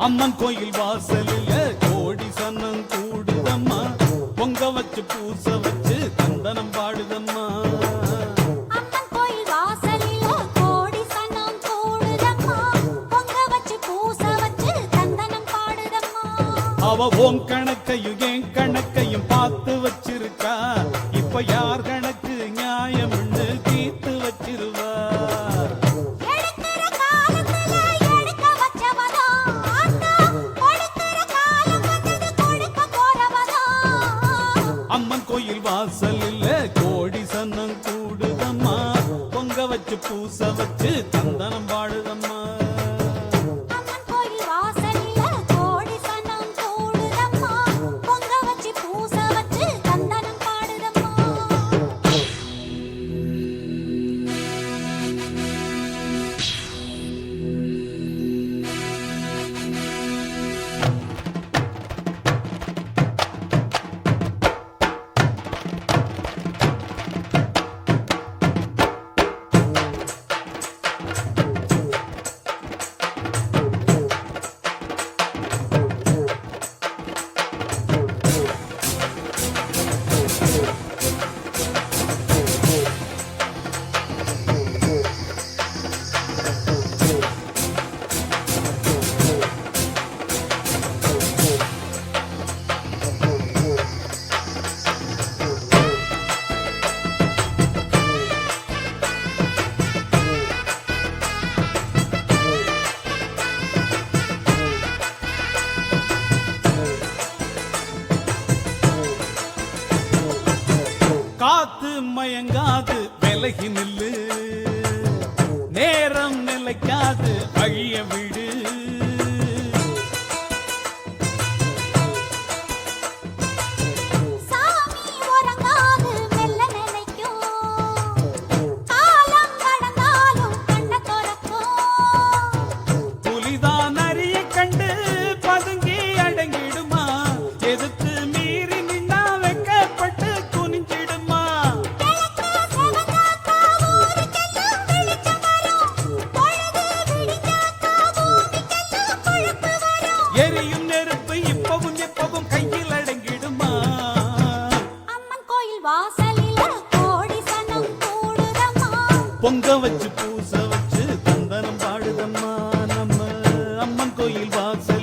அம்மன் கோயில் வாசலில கோடி சன்னம் கூடுதம்மா, பொங்க வச்சு பூச வச்சு தந்தனம் பாடுதம்மா. அம்மன் கோயில் வாசலில கோடி சன்னம் கூடுதம்மா, பொங்க வச்சு பூச வச்சு தந்தனம் பாடுதம்மா. அவ ஓம் கணக்கையும் என் கணக்கையும் பார்த்து வச்சிருக்கா, இப்ப யார் கணக்கு நியாயம்னு தீர்த்து வச்சிருவா. அம்மன் கோயில் வாசலில் கோடி சன்னம் கூடுதம்மா, பொங்க வச்சு பூச வச்சு தந்தனம் பாடுதம்மா. அம்மன் கோயில் வாசலில கோடி சன்னம் கூடுதம்மா, பொங்க வச்சு பூச வச்சு தந்தனம் பாடுதம்மா. காத்து மயங்காது விலகி நில்லு, நேரம் நிலைக்காது அழிய விடு. சாமி உறங்காது மெல்ல நினைக்கும், காலம் கடந்தாலும் கண்ண திறக்கும். புலிதான் அரிய கண்டு பதுங்கி அடங்கிடுமா, எதுக்கு மீறி நின்னா வெக்கப்பட்டு குனிஞ்சிடுமா. கிழக்கு செவந்தாக்கா ஊருக்கெல்லாம் வெளிச்சம் வரும், பொழுது விடிஞ்சாக்கா பூமிக்கெல்லாம் கொழுப்பு வரும். எரியும் நெருப்பு இப்பவும் எப்பவும் கையில் அடங்கிடுமா. அம்மன் கோயில் வாசலில கோடி சனம் கூடுதம்மா, பொங்க வச்சு பூச வச்சு தந்தனம் பாடுதம்மா. நம்ம அம்மன் கோயில் வாசல்